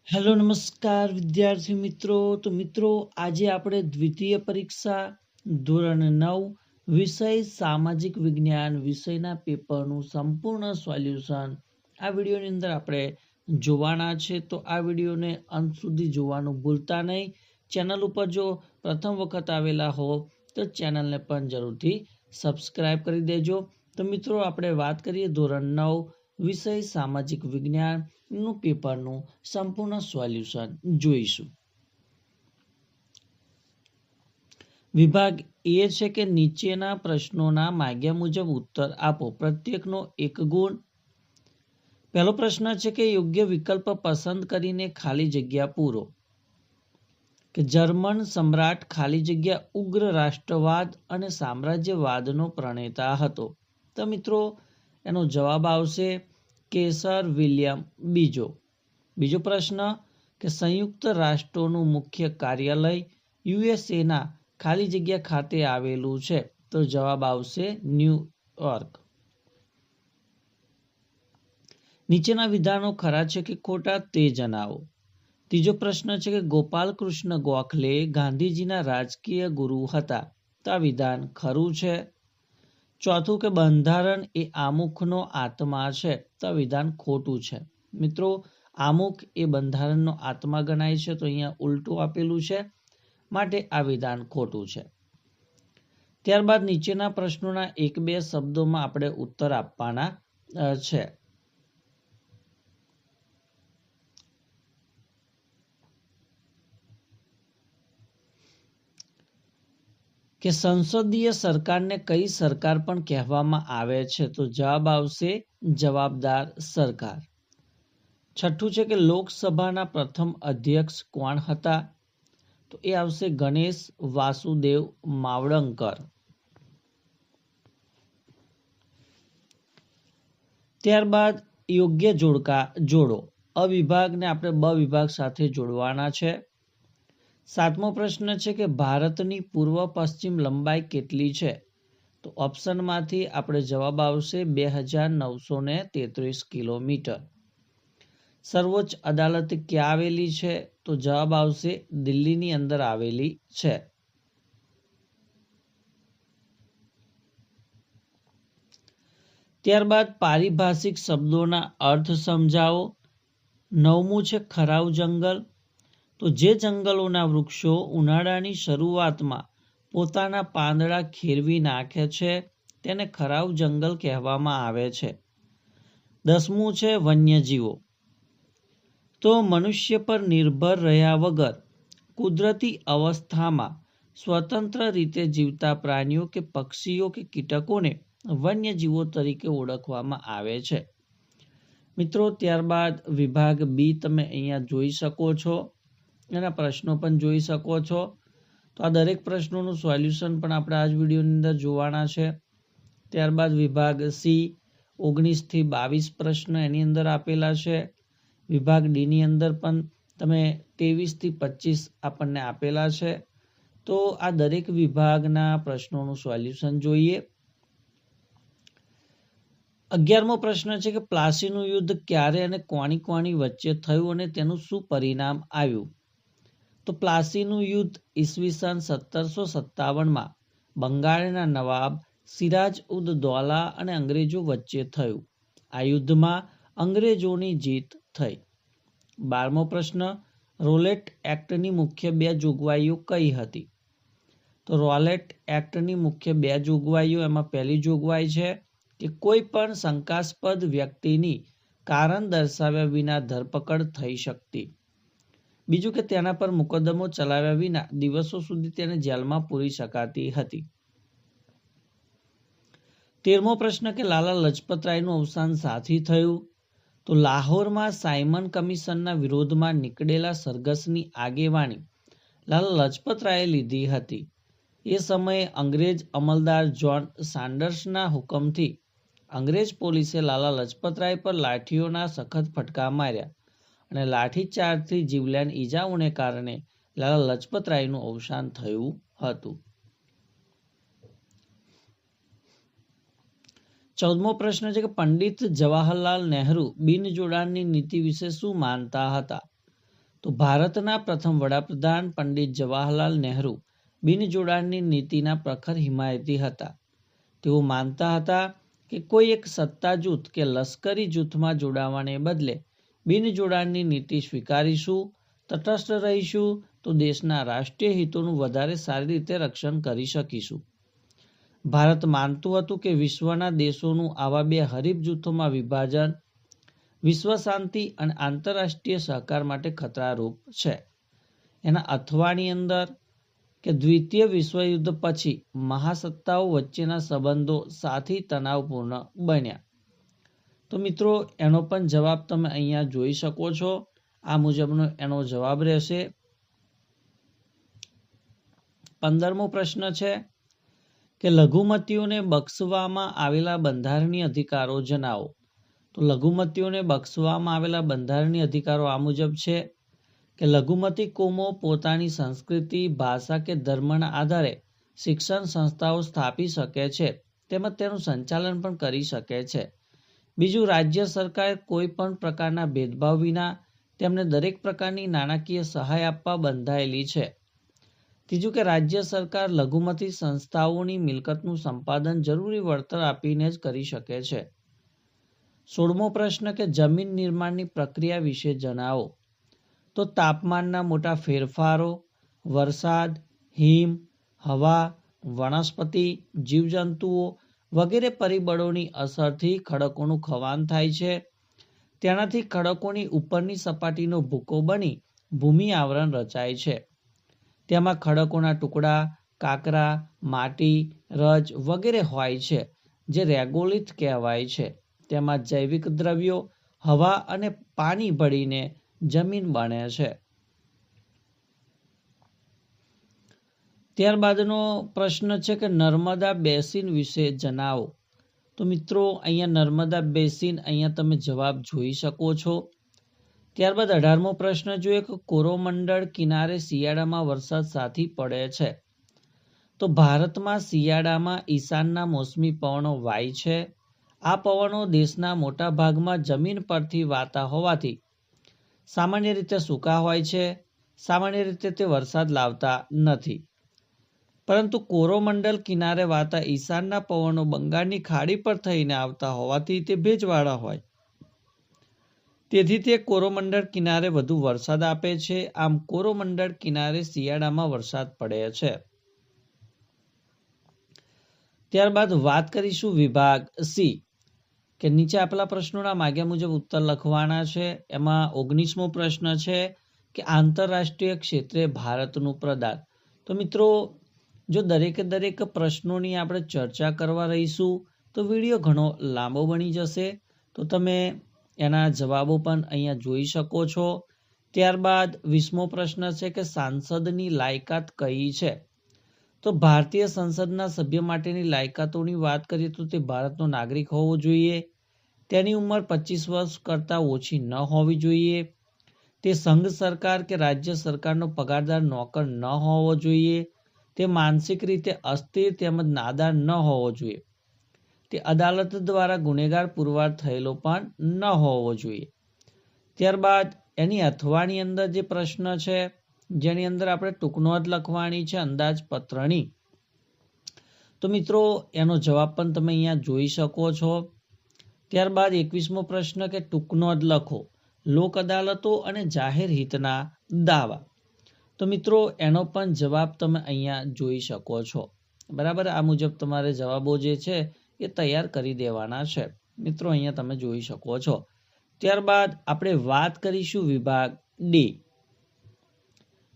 Hello નમસ્કાર વિદ્યાર્થી મિત્રો. તો મિત્રો આજે આપણે દ્વિતીય પરીક્ષા ધોરણ 9 વિષય સામાજિક વિજ્ઞાન વિષયના પેપરનું સંપૂર્ણ સોલ્યુશન આ વિડીયોની અંદર આપણે જોવાના છે. તો આ વિડીયોને અંત સુધી જોવાનું ભૂલતા નહીં. ચેનલ ઉપર જો પ્રથમ વખત આવેલા હો તો ચેનલને પણ જરૂરથી સબસ્ક્રાઇબ કરી દેજો. તો મિત્રો આપણે વાત કરીએ ધોરણ 9 વિષય સામાજિક વિજ્ઞાનનું પેપરનું સંપૂર્ણ સોલ્યુશન જોઈશું. વિભાગ એ છે કે નીચેના પ્રશ્નોના માગ્યા મુજબ ઉત્તર આપો. પ્રત્યેકનો 1 ગુણ. પહેલો પ્રશ્ન છે કે યોગ્ય વિકલ્પ પસંદ કરીને ખાલી જગ્યા પૂરો. કે જર્મન સમ્રાટ ખાલી જગ્યા ઉગ્ર રાષ્ટ્રવાદ અને સામ્રાજ્યવાદનો પ્રણેતા હતો. તો મિત્રો એનો જવાબ આવશે કેસર વિલિયમ બીજો. બીજો પ્રશ્ન કે સંયુક્ત રાષ્ટ્રોનું મુખ્ય કાર્યાલય યુએસએના ખાલી જગ્યા ખાતે આવેલું છે. તો જવાબ આવશે ન્યુયોર્ક. નીચેના વિધાનો ખરા છે કે ખોટા તે જણાવો. ત્રીજો પ્રશ્ન છે કે ગોપાલ કૃષ્ણ ગોખલે ગાંધીજીના રાજકીય ગુરુ હતા. તો આ વિધાન ખરું છે. ચોથું કે બંધારણ એ આમુખનો આત્મા છે. તો આ વિધાન ખોટું છે. મિત્રો આમુખ એ બંધારણનો આત્મા ગણાય છે, તો અહીંયા ઉલટું આપેલું છે, માટે આ વિધાન ખોટું છે. ત્યારબાદ નીચેના પ્રશ્નોના 1-2 શબ્દોમાં આપણે ઉત્તર આપવાના છે. કે સંસદીય સરકારને કઈ સરકાર પણ કહેવામાં આવે છે. તો જવાબ આવશે જવાબદાર સરકાર. છઠ્ઠું છે કે લોકસભાના પ્રથમ અધ્યક્ષ કોણ હતા. તો એ આવશે ગણેશ વાસુદેવ માવડંકર. ત્યારબાદ યોગ્ય જોડકા જોડો. અ વિભાગને આપણે બ વિભાગ સાથે જોડવાના છે. સાતમો પ્રશ્ન છે કે ભારતની પૂર્વ પશ્ચિમ લંબાઈ કેટલી છે. તો ઓપ્શનમાંથી આપણે જવાબ આવશે 2933 કિલોમીટર. સર્વોચ્ચ અદાલત ક્યાં આવેલી છે. તો જવાબ આવશે દિલ્હીની અંદર આવેલી છે. ત્યારબાદ પારિભાષિક શબ્દોના અર્થ સમજાવો. 9મું છે ખરાવ જંગલ. તો જે જંગલોના વૃક્ષો ઉનાળાની શરૂઆતમાં પોતાના પાંદડા ખેરવી નાખે છે તેને ખરાવ જંગલ કહેવામાં આવે છે. 10મું છે વન્યજીવો. તો મનુષ્ય પર નિર્ભર રહ્યા વગર કુદરતી અવસ્થામાં સ્વતંત્ર રીતે જીવતા પ્રાણીઓ કે પક્ષીઓ કે કીટકોને વન્યજીવો તરીકે ઓળખવામાં આવે છે. મિત્રો ત્યારબાદ વિભાગ બી તમે અહીંયા જોઈ શકો છો. એના પ્રશ્નો પણ જોઈ શકો છો. તો આ દરેક પ્રશ્નોનું સોલ્યુશન પણ આપણે આ જ વિડીયોની અંદર જોવાના છે. ત્યારબાદ વિભાગ સી 19 થી 22 પ્રશ્ન એની અંદર આપેલા છે. વિભાગ ડી ની અંદર પણ તમે 23 થી 25 આપણને આપેલા છે. તો આ દરેક વિભાગના પ્રશ્નોનું સોલ્યુશન જોઈએ. 11મો પ્રશ્ન છે કે પ્લાસીનું યુદ્ધ ક્યારે અને કોની વચ્ચે થયું અને તેનું શું પરિણામ આવ્યું. તો પ્લાસીનું યુદ્ધ ઈસવીસન 1757માં બંગાળના નવાબ સિરાજ ઉદ દૌલા અને અંગ્રેજો વચ્ચે થયું. આ યુદ્ધમાં અંગ્રેજોની જીત થઈ. 12મો પ્રશ્ન રોલેટ એક્ટની મુખ્ય 2 જોગવાઈઓ કઈ હતી. તો રોલેટ એક્ટની મુખ્ય 2 જોગવાઈઓ, એમાં પહેલી જોગવાઈ છે કે કોઈ પણ શંકાસ્પદ વ્યક્તિની કારણ દર્શાવ્યા વિના ધરપકડ થઈ શકતી. બીજું કે તેના પર મુકદ્દમો ચલાવ્યા વિના દિવસો સુધી તેને જેલમાં પૂરી શકાતી હતી. 13મો પ્રશ્ન કે લાલા લજપતરાયનું અવસાન સાથી થયું. તો લાહોરમાં સાયમન કમિશનના વિરોધમાં નીકળેલા સરઘસની આગેવાની લાલા લજપતરાયે લીધી હતી. એ સમયે અંગ્રેજ અમલદાર જ્હોન સાન્ડર્સના હુકમથી અંગ્રેજ પોલીસે લાલા લજપતરાય પર લાઠીઓના સખત ફટકા માર્યા અને લાઠીચાર્જથી જીવલેણ ઈજાઓને કારણે લાલા લજપતરાયનું અવસાન થયું હતું. 14મો પ્રશ્ન છે કે પંડિત જવાહરલાલ નહેરુ બિન જોડાણની નીતિ વિશે શું માનતા હતા. તો ભારતના પ્રથમ વડાપ્રધાન પંડિત જવાહરલાલ નહેરુ બિનજોડાણની નીતિના પ્રખર હિમાયતી હતા. તેઓ માનતા હતા કે કોઈ એક સત્તા જૂથ કે લશ્કરી જૂથમાં જોડાવાને બદલે બિનજોડાણની નીતિ સ્વીકારીશું, તટસ્થ રહીશું તો દેશના રાષ્ટ્રીય હિતોનું વધારે સારી રીતે રક્ષણ કરી શકીશું. ભારત માનતું હતું કે વિશ્વના દેશોનું આવા બે હરીફ જૂથોમાં વિભાજન વિશ્વ શાંતિ અને આંતરરાષ્ટ્રીય સહકાર માટે ખતરારૂપ છે. એના અથવાની અંદર કે દ્વિતીય વિશ્વયુદ્ધ પછી મહાસત્તાઓ વચ્ચેના સંબંધો સાથી તણાવપૂર્ણ બન્યા. તો મિત્રો એનો પણ જવાબ તમે અહીંયા જોઈ શકો છો. આ મુજબનો એનો જવાબ રહેશે. 15મો પ્રશ્ન છે કે લઘુમતીઓને બક્ષવામાં આવેલા બંધારણીય અધિકારો જણાવો. તો લઘુમતીઓને બક્ષવામાં આવેલા બંધારણીય અધિકારો આ મુજબ છે કે લઘુમતી કોમો પોતાની સંસ્કૃતિ, ભાષા કે ધર્મના આધારે શિક્ષણ સંસ્થાઓ સ્થાપી શકે છે તેમજ તેનું સંચાલન પણ કરી શકે છે. બીજું, રાજ્ય સરકાર કોઈ પણ પ્રકારના ભેદભાવ વિના તેમને દરેક પ્રકારની નાણાકીય સહાય આપવા બંધાયેલી છે. ત્રીજું કે રાજ્ય સરકાર લઘુમતી સંસ્થાઓની મિલકતનું સંપાદન જરૂરી વળતર આપીને જ કરી શકે છે. 16મો પ્રશ્ન કે જમીન નિર્માણની પ્રક્રિયા વિશે જણાવો. તો તાપમાનના મોટા ફેરફારો, વરસાદ, હિમ, હવા, વનસ્પતિ, જીવજંતુઓ વગેરે પરિબળોની અસરથી ખડકોનું ખવાન થાય છે. તેનાથી ખડકોની ઉપરની સપાટીનો ભૂકો બની ભૂમિ આવરણ રચાય છે. તેમાં ખડકોના ટુકડા, કાંકરા, માટી, રજ વગેરે હોય છે જે રેગોલિથ કહેવાય છે. તેમાં જૈવિક દ્રવ્યો, હવા અને પાણી ભળીને જમીન બને છે. ત્યારબાદનો પ્રશ્ન છે કે નર્મદા બેસિન વિશે જણાવો. તો મિત્રો અહીંયા નર્મદા બેસિન અહીંયા તમે જવાબ જોઈ શકો છો. ત્યારબાદ 18મો પ્રશ્ન જોઈએ કે કોરોમંડળ કિનારે શિયાળામાં વરસાદ સાથી પડે છે. તો ભારતમાં શિયાળામાં ઈશાનના મોસમી પવનો વાય છે. આ પવનો દેશના મોટા ભાગમાં જમીન પરથી વાતા હોવાથી સામાન્ય રીતે સૂકા હોય છે. સામાન્ય રીતે તે વરસાદ લાવતા નથી. પરંતુ કોરોમંડલ કિનારે વાતા ઈશાનના પવનો બંગાળની ખાડી પર થઈને આવતા હોવાથી તે ભેજવાળા હોય. તેથી તે કોરોમંડળ કિનારે વધુ વરસાદ આપે છે. આમ કોરોમંડળ કિનારે શિયાળામાં વરસાદ પડે છે. ત્યારબાદ વાત કરીશું વિભાગ સી કે નીચે આપેલા પ્રશ્નોના માગ્યા મુજબ ઉત્તર લખવાના છે. એમાં 19મો પ્રશ્ન છે કે આંતરરાષ્ટ્રીય ક્ષેત્રે ભારતનું પ્રદાન. તો મિત્રો જો દરેક પ્રશ્નોની આપણે ચર્ચા કરવા રહીશું તો વિડીયો ઘણો લાંબો બની જશે. તો તમે એના જવાબો પણ અહીંયા જોઈ શકો છો. ત્યારબાદ 20મો પ્રશ્ન છે કે સાંસદની લાયકાત કઈ છે. તો ભારતીય સંસદના સભ્ય માટેની લાયકાતોની વાત કરીએ તો તે ભારતનો નાગરિક હોવો જોઈએ. તેની ઉંમર 25 વર્ષ કરતાં ઓછી ન હોવી જોઈએ. તે સંઘ સરકાર કે રાજ્ય સરકારનો પગારદાર નોકર ન હોવો જોઈએ. તે માનસિક રીતે અસ્થિર તેમજ નાદાર ન હોવો જોઈએ. તે અદાલત દ્વારા ગુનેગાર પુરવાર થયેલો પણ ન હોવો જોઈએ. ત્યારબાદ એની અથવાની અંદર જે પ્રશ્ન છે જેની અંદર આપણે ટૂંક નોંધ લખવાની છે અંદાજપત્રની. તો મિત્રો એનો જવાબ પણ તમે અહીંયા જોઈ શકો છો. ત્યારબાદ 21મો પ્રશ્ન કે ટૂંક નોંધ લખો. લોક અદાલતો અને જાહેર હિતના દાવા. તો મિત્રો એનો પણ જવાબ તમે અહીંયા જોઈ શકો છો. બરાબર, આ મુજબ તમારે જવાબો જે છે એ તૈયાર કરી દેવાના છે. મિત્રો અહીંયા તમે જોઈ શકો છો. ત્યારબાદ આપણે વાત કરીશું વિભાગ ડી,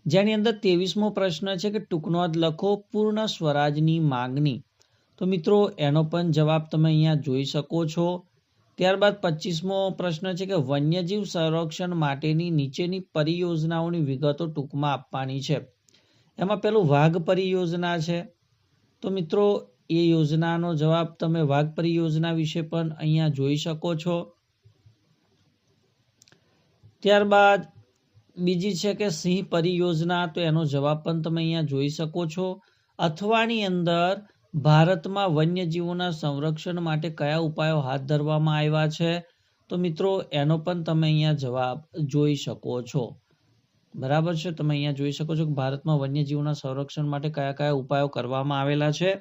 જેની અંદર 23મો પ્રશ્ન છે કે ટૂંક નોંધ લખો પૂર્ણ સ્વરાજની માંગણી. તો મિત્રો એનો પણ જવાબ તમે અહીંયા જોઈ શકો છો. ત્યારબાદ 25મો પ્રશ્ન છે કે વન્યજીવ સંરક્ષણ માટેની નીચેની પરિયોજનાઓની વિગતો ટૂંકમાં આપવાની છે. એમાં પેલું વાઘ પરિયોજના છે. તો મિત્રો એ યોજનાનો જવાબ તમે વાઘ પરિયોજના વિશે પણ અહીંયા જોઈ શકો છો. ત્યારબાદ બીજી છે કે સિંહ પરિયોજના. તો એનો જવાબ પણ તમે અહીંયા જોઈ શકો છો. અથવાની અંદર ભારતમાં વન્યજીવોના સંરક્ષણ માટે કયા ઉપાયો હાથ ધરવામાં આવ્યા છે. તો મિત્રો એનો પણ તમે અહીંયા જવાબ જોઈ શકો છો. બરાબર છે. તમે અહીંયા જોઈ શકો છો કે ભારતમાં વન્યજીવોના સંરક્ષણ માટે કયા કયા ઉપાયો કરવામાં આવેલા છે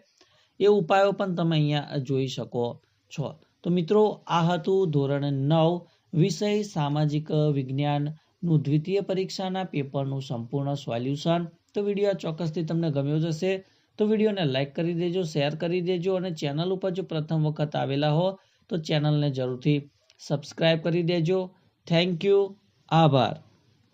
એ ઉપાયો પણ તમે અહીંયા જોઈ શકો છો. તો મિત્રો આ હતું ધોરણ 9 વિષય સામાજિક વિજ્ઞાનનું દ્વિતીય પરીક્ષાના પેપરનું સંપૂર્ણ સોલ્યુશન. તો વિડીયો ચોક્કસથી તમને ગમ્યો જ હશે. તો વિડીયોને લાઇક કરી દેજો, શેર કરી દેજો અને ચેનલ ઉપર જો પ્રથમ વખત આવેલા હો તો ચેનલને જરૂરથી સબસ્ક્રાઇબ કરી દેજો. Thank you. આભાર.